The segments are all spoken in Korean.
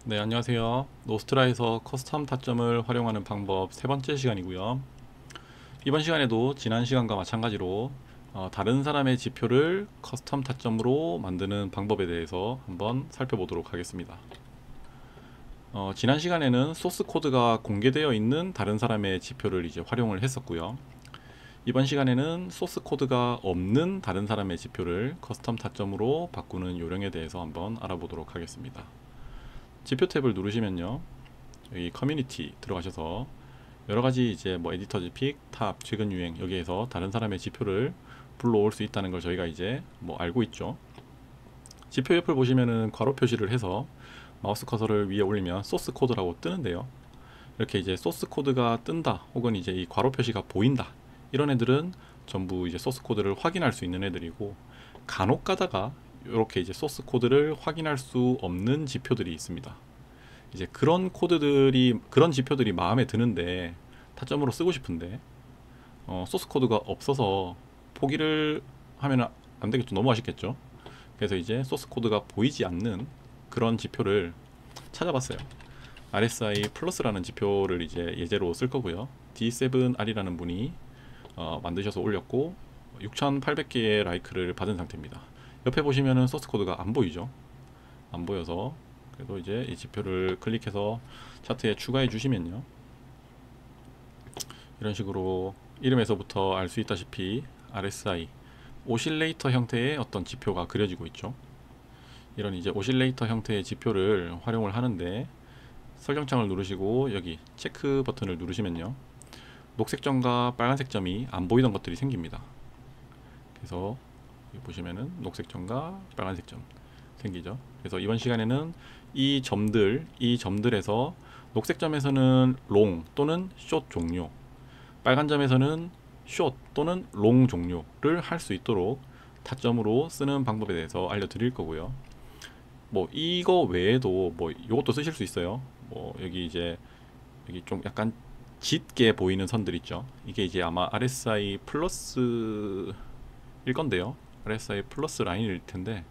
네, 안녕하세요. 노스트라에서 커스텀 타점을 활용하는 방법 세 번째 시간이고요. 이번 시간에도 지난 시간과 마찬가지로 다른 사람의 지표를 커스텀 타점으로 만드는 방법에 대해서 한번 살펴보도록 하겠습니다. 지난 시간에는 소스 코드가 공개되어 있는 다른 사람의 지표를 이제 활용을 했었고요. 이번 시간에는 소스 코드가 없는 다른 사람의 지표를 커스텀 타점으로 바꾸는 요령에 대해서 한번 알아보도록 하겠습니다. 지표 탭을 누르시면요, 여기 커뮤니티 들어가셔서 여러가지 이제 뭐 에디터 지픽, 탑, 최근 유행 여기에서 다른 사람의 지표를 불러올 수 있다는 걸 저희가 이제 뭐 알고 있죠. 지표 옆을 보시면은 괄호 표시를 해서 마우스 커서를 위에 올리면 소스 코드라고 뜨는데요. 이렇게 이제 소스 코드가 뜬다 혹은 이제 이 괄호 표시가 보인다, 이런 애들은 전부 이제 소스 코드를 확인할 수 있는 애들이고, 간혹 가다가 이렇게 이제 소스 코드를 확인할 수 없는 지표들이 있습니다. 이제 그런 지표들이 마음에 드는데 타점으로 쓰고 싶은데 소스 코드가 없어서 포기를 하면 안 되겠죠. 너무 아쉽겠죠. 그래서 이제 소스 코드가 보이지 않는 그런 지표를 찾아봤어요. RSI 플러스라는 지표를 이제 예제로 쓸 거고요. D7R이라는 분이 만드셔서 올렸고 6,800개의 라이크를 받은 상태입니다. 옆에 보시면은 소스 코드가 안 보이죠. 안 보여서, 그래도 이제 이 지표를 클릭해서 차트에 추가해 주시면요, 이런 식으로 이름에서부터 알 수 있다시피 RSI 오실레이터 형태의 어떤 지표가 그려지고 있죠. 이런 이제 오실레이터 형태의 지표를 활용을 하는데, 설정창을 누르시고 여기 체크 버튼을 누르시면요, 녹색 점과 빨간색 점이 안 보이던 것들이 생깁니다. 그래서 여기 보시면은 녹색 점과 빨간색 점 생기죠. 그래서 이번 시간에는 이 점들에서 녹색 점에서는 롱 또는 숏 종료, 빨간 점에서는 숏 또는 롱 종료를 할 수 있도록 타점으로 쓰는 방법에 대해서 알려드릴 거고요. 뭐 이거 외에도 뭐 이것도 쓰실 수 있어요. 뭐 여기 이제 여기 좀 약간 짙게 보이는 선들 있죠. 이게 이제 아마 RSI 플러스일 건데요. RSI 플러스 라인일 텐데,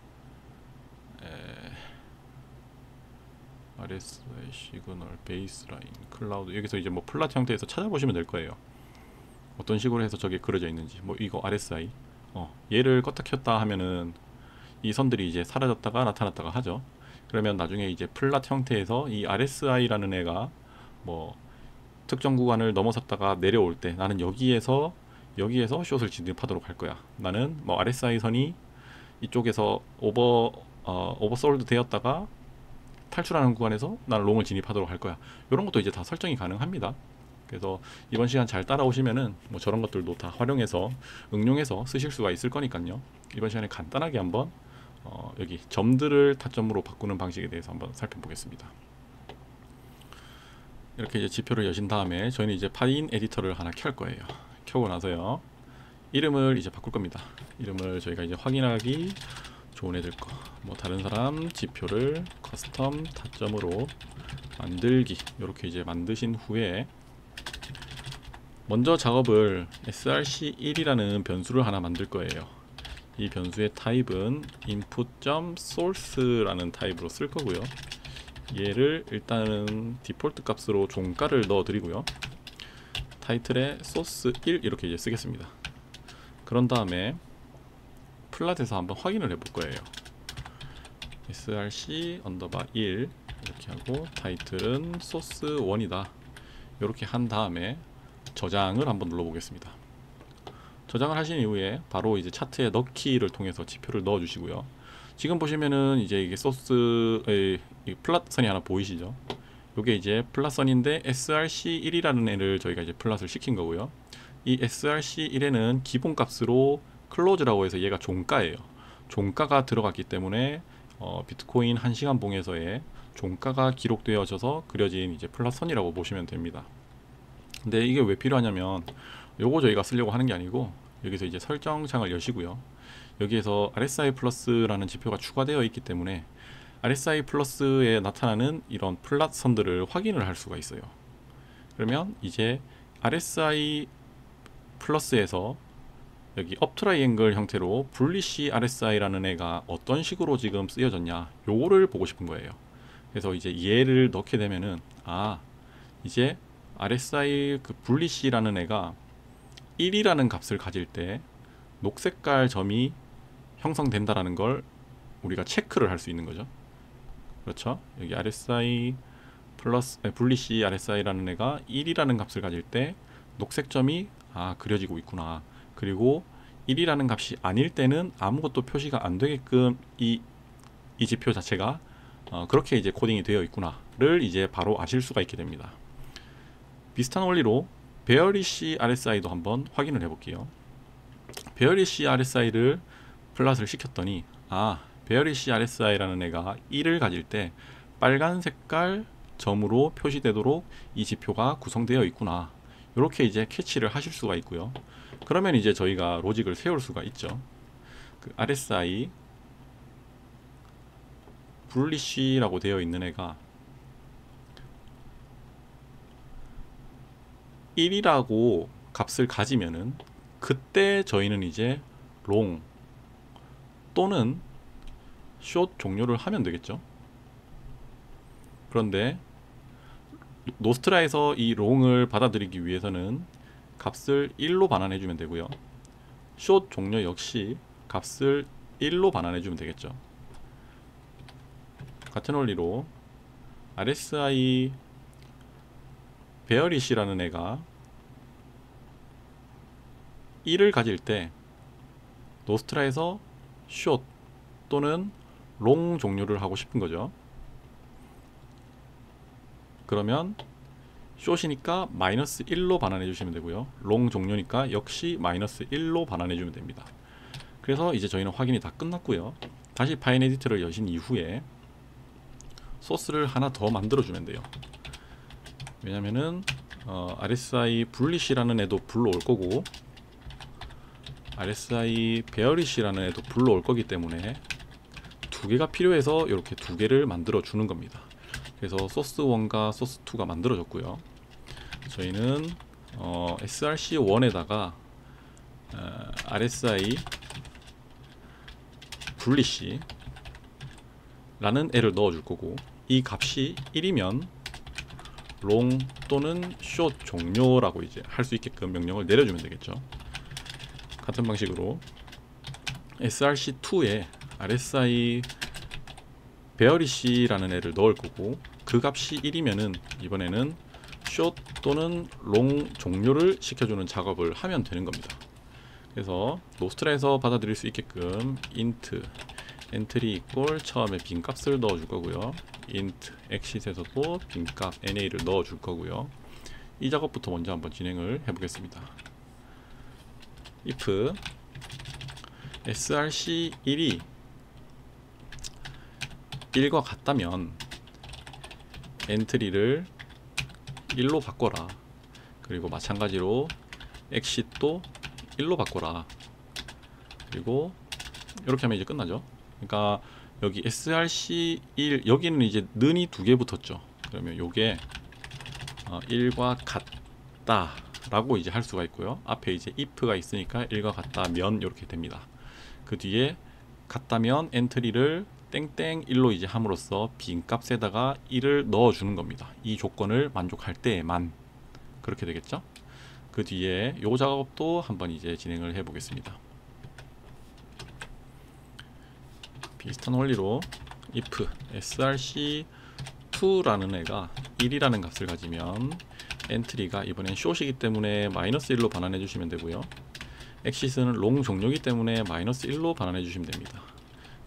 RSI 시그널 베이스라인 클라우드, 여기서 이제 뭐 플랫 형태에서 찾아보시면 될 거예요. 어떤 식으로 해서 저게 그려져 있는지. 뭐 이거 RSI 얘를 껐다 켰다 하면은 이 선들이 이제 사라졌다가 나타났다가 하죠. 그러면 나중에 이제 플랫 형태에서 이 RSI라는 애가 뭐 특정 구간을 넘어섰다가 내려올 때 나는 여기에서 숏을 진입하도록 할 거야. 나는 뭐 RSI 선이 이쪽에서 오버솔드 되었다가 탈출하는 구간에서 나는 롱을 진입하도록 할 거야. 이런 것도 이제 다 설정이 가능합니다. 그래서 이번 시간 잘 따라오시면은 뭐 저런 것들도 다 활용해서 응용해서 쓰실 수가 있을 거니까요. 이번 시간에 간단하게 한번 여기 점들을 타점으로 바꾸는 방식에 대해서 한번 살펴보겠습니다. 이렇게 이제 지표를 여신 다음에 저희는 이제 파인 에디터를 하나 켤 거예요. 켜고 나서요, 이름을 이제 바꿀 겁니다. 이름을 저희가 이제 확인하기 좋은 애들 거, 뭐 다른 사람 지표를 커스텀 타점으로 만들기, 이렇게 이제 만드신 후에 먼저 작업을 src1이라는 변수를 하나 만들 거예요. 이 변수의 타입은 input.source라는 타입으로 쓸 거고요. 얘를 일단은 디폴트 값으로 종가를 넣어 드리고요, 타이틀에 source1 이렇게 이제 쓰겠습니다. 그런 다음에 플랫에서 한번 확인을 해볼 거예요. src 언더바 1 이렇게 하고 타이틀은 source1이다 이렇게 한 다음에 저장을 한번 눌러 보겠습니다. 저장을 하신 이후에 바로 이제 차트에 넣기를 통해서 지표를 넣어 주시고요. 지금 보시면은 이제 이게 소스의 플랫선이 하나 보이시죠? 이게 이제 플랫선인데 src1이라는 애를 저희가 이제 플랫을 시킨 거고요. 이 src1에는 기본 값으로 클로즈라고 해서 얘가 종가예요. 종가가 들어갔기 때문에 비트코인 1시간 봉에서의 종가가 기록되어져서 그려진 이제 플랫선이라고 보시면 됩니다. 근데 이게 왜 필요하냐면, 요거 저희가 쓰려고 하는 게 아니고 여기서 이제 설정창을 여시고요, 여기에서 RSI 플러스라는 지표가 추가되어 있기 때문에 RSI 플러스에 나타나는 이런 플랫 선들을 확인을 할 수가 있어요. 그러면 이제 RSI 플러스에서 여기 업 트라이앵글 형태로 불리시 RSI라는 애가 어떤 식으로 지금 쓰여졌냐, 요거를 보고 싶은 거예요. 그래서 이제 얘를 넣게 되면은 이제 RSI 그 불리시라는 애가 1이라는 값을 가질 때 녹색깔 점이 형성된다라는 걸 우리가 체크를 할 수 있는 거죠. 그렇죠? 여기 RSI 플러스 불리시 RSI라는 애가 1이라는 값을 가질 때 녹색 점이 그려지고 있구나. 그리고 1이라는 값이 아닐 때는 아무것도 표시가 안 되게끔 이 지표 자체가 그렇게 이제 코딩이 되어 있구나를 이제 바로 아실 수가 있게 됩니다. 비슷한 원리로 베어리시 RSI도 한번 확인을 해볼게요. 베어리시 RSI를 플랫을 시켰더니 베어리시 RSI라는 애가 1을 가질 때 빨간 색깔 점으로 표시되도록 이 지표가 구성되어 있구나. 이렇게 이제 캐치를 하실 수가 있고요. 그러면 이제 저희가 로직을 세울 수가 있죠. 그 RSI 불리시라고 되어 있는 애가 1이라고 값을 가지면은 그때 저희는 이제 롱 또는 숏 종료를 하면 되겠죠. 그런데 노스트라에서 이 롱을 받아들이기 위해서는 값을 1로 반환해 주면 되고요. 숏 종료 역시 값을 1로 반환해 주면 되겠죠. 같은 원리로 RSI 베어리시라는 애가 1을 가질 때 노스트라에서 숏 또는 롱 종료를 하고 싶은 거죠. 그러면 숏이니까 마이너스 1로 반환해 주시면 되고요. 롱 종료니까 역시 마이너스 1로 반환해 주면 됩니다. 그래서 이제 저희는 확인이 다 끝났고요. 다시 파인 에디터를 여신 이후에 소스를 하나 더 만들어 주면 돼요. 왜냐면은 RSI 불리시라는 애도 불러올 거고 RSI 베어리시라는 애도 불러올 거기 때문에 두 개가 필요해서 이렇게 두 개를 만들어 주는 겁니다. 그래서 소스 1과 소스 2가 만들어졌고요. 저희는 src1에다가 RSI 불리시 라는 애를 넣어 줄 거고 이 값이 1이면 롱 또는 숏 종료라고 이제 할 수 있게끔 명령을 내려주면 되겠죠. 같은 방식으로 src2에 RSI 베어리시라는 애를 넣을 거고 그 값이 1이면은 이번에는 숏 또는 롱 종료를 시켜주는 작업을 하면 되는 겁니다. 그래서 노스트라에서 받아들일 수 있게끔 int 엔트리 이꼴 처음에 빈값을 넣어 줄 거고요. int exit에서도 빈값 na를 넣어 줄 거고요. 이 작업부터 먼저 한번 진행을 해 보겠습니다. if src1이 1과 같다면 엔트리를 1로 바꿔라. 그리고 마찬가지로 exit도 1로 바꿔라. 그리고 이렇게 하면 이제 끝나죠. 그러니까 여기 src1 여기는 이제 는이 두 개 붙었죠. 그러면 요게 1과 같다 라고 이제 할 수가 있고요. 앞에 이제 if가 있으니까 1과 같다면 이렇게 됩니다. 그 뒤에 같다면 엔트리를 땡땡 1로 이제 함으로써 빈 값에다가 1을 넣어 주는 겁니다. 이 조건을 만족할 때에만 그렇게 되겠죠. 그 뒤에 요 작업도 한번 이제 진행을 해 보겠습니다. 비슷한 원리로 if src2라는 애가 1이라는 값을 가지면 엔트리가 이번엔 숏이기 때문에 마이너스 1로 반환해 주시면 되고요. exit은 롱 종료이기 때문에 마이너스 1로 반환해 주시면 됩니다.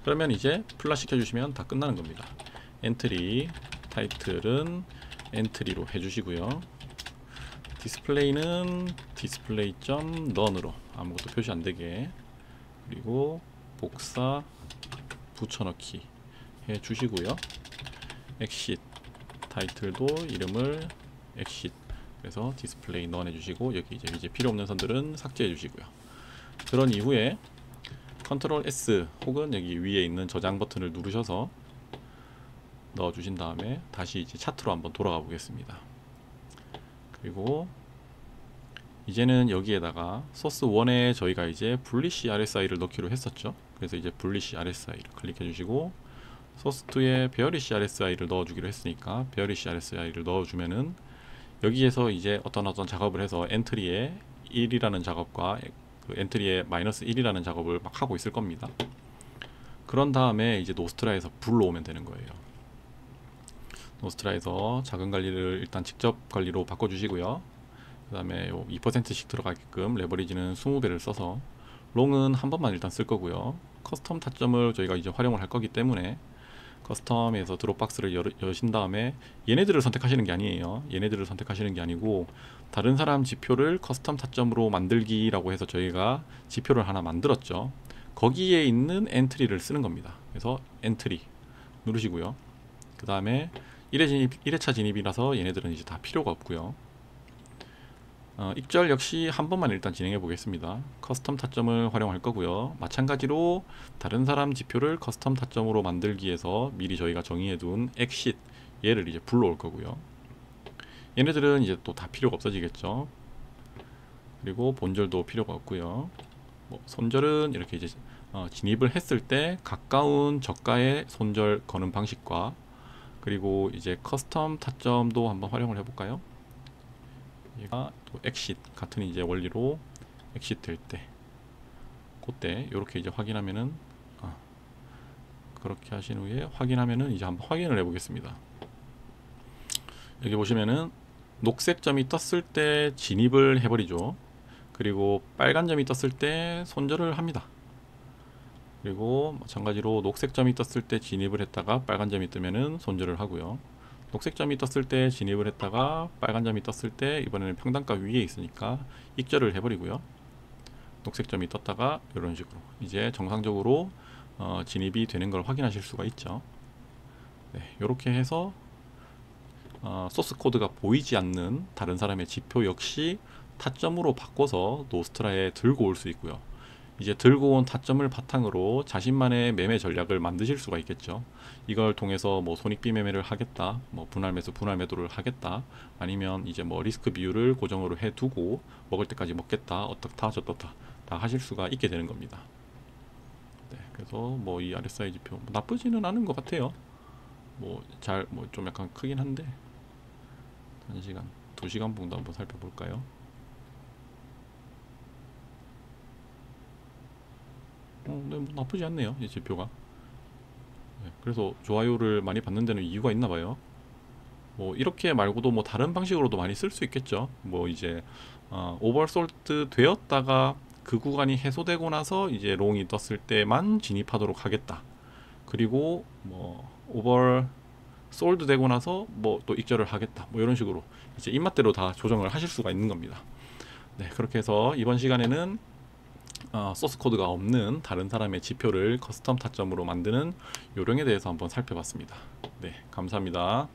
그러면 이제 플랫 시켜주시면 다 끝나는 겁니다. 엔트리 타이틀은 엔트리로 해주시고요. 디스플레이는 display.none으로 아무것도 표시 안되게, 그리고 복사 붙여넣기 해주시고요. exit 타이틀도 이름을 exit, 그래서 display none 해주시고, 여기 이제 필요 없는 선들은 삭제해 주시고요. 그런 이후에 컨트롤 S 혹은 여기 위에 있는 저장 버튼을 누르셔서 넣어 주신 다음에 다시 이제 차트로 한번 돌아가 보겠습니다. 그리고 이제는 여기에다가 소스 1에 저희가 이제 분리시 RSI를 넣기로 했었죠. 그래서 이제 분리시 RSI를 클릭해 주시고 소스2에 베어리시 RSI를 넣어주기로 했으니까 베어리시 RSI를 넣어주면은 여기에서 이제 어떤 작업을 해서 엔트리에 1이라는 작업과 그 엔트리에 마이너스 1이라는 작업을 막 하고 있을 겁니다. 그런 다음에 이제 노스트라에서 불러오면 되는 거예요. 노스트라에서 자금 관리를 일단 직접 관리로 바꿔주시고요. 그 다음에 2%씩 들어가게끔 레버리지는 20배를 써서 롱은 한 번만 일단 쓸 거고요. 커스텀 타점을 저희가 이제 활용을 할 거기 때문에 커스텀에서 드롭박스를 여신 다음에 얘네들을 선택하시는 게 아니에요. 얘네들을 선택하시는 게 아니고 다른 사람 지표를 커스텀 타점으로 만들기라고 해서 저희가 지표를 하나 만들었죠. 거기에 있는 엔트리를 쓰는 겁니다. 그래서 엔트리 누르시고요. 그 다음에 1회차 진입이라서 얘네들은 이제 다 필요가 없고요. 익절 역시 한 번만 일단 진행해 보겠습니다. 커스텀 타점을 활용할 거고요. 마찬가지로 다른 사람 지표를 커스텀 타점으로 만들기에서 미리 저희가 정의해 둔 엑싯 얘를 이제 불러올 거고요. 얘네들은 이제 또 다 필요가 없어지겠죠. 그리고 본절도 필요가 없고요. 손절은 이렇게 이제 진입을 했을 때 가까운 저가의 손절 거는 방식과 그리고 이제 커스텀 타점도 한번 활용을 해볼까요? 얘가 또 엑싯 같은 이제 원리로 엑싯 될 때 그때 이렇게 이제 확인하면은 그렇게 하신 후에 확인하면은 이제 한번 확인을 해보겠습니다. 여기 보시면은 녹색 점이 떴을 때 진입을 해버리죠. 그리고 빨간 점이 떴을 때 손절을 합니다. 그리고 마찬가지로 녹색 점이 떴을 때 진입을 했다가 빨간 점이 뜨면은 손절을 하고요. 녹색 점이 떴을 때 진입을 했다가 빨간 점이 떴을 때 이번에는 평단가 위에 있으니까 익절을 해버리고요. 녹색 점이 떴다가 이런 식으로 이제 정상적으로 진입이 되는 걸 확인하실 수가 있죠. 네, 이렇게 해서 소스 코드가 보이지 않는 다른 사람의 지표 역시 타점으로 바꿔서 노스트라에 들고 올 수 있고요. 이제 들고 온 타점을 바탕으로 자신만의 매매 전략을 만드실 수가 있겠죠. 이걸 통해서 뭐 손익비 매매를 하겠다, 뭐 분할 매수, 분할 매도를 하겠다, 아니면 이제 뭐 리스크 비율을 고정으로 해두고 먹을 때까지 먹겠다, 어떻다 저떻다 다 하실 수가 있게 되는 겁니다. 네, 그래서 뭐 이 RSI 지표 나쁘지는 않은 것 같아요. 뭐 좀 약간 크긴 한데 1시간, 2시간 봉도 한번 살펴볼까요? 네, 뭐 나쁘지 않네요, 이 지표가. 네, 그래서 좋아요를 많이 받는 데는 이유가 있나 봐요. 뭐 이렇게 말고도 뭐 다른 방식으로도 많이 쓸 수 있겠죠. 뭐 이제 오버솔트 되었다가 그 구간이 해소되고 나서 이제 롱이 떴을 때만 진입하도록 하겠다. 그리고 뭐 오버 솔드 되고 나서 뭐 또 익절을 하겠다. 뭐 이런 식으로 이제 입맛대로 다 조정을 하실 수가 있는 겁니다. 네, 그렇게 해서 이번 시간에는 소스 코드가 없는 다른 사람의 지표를 커스텀 타점으로 만드는 요령에 대해서 한번 살펴봤습니다. 네, 감사합니다.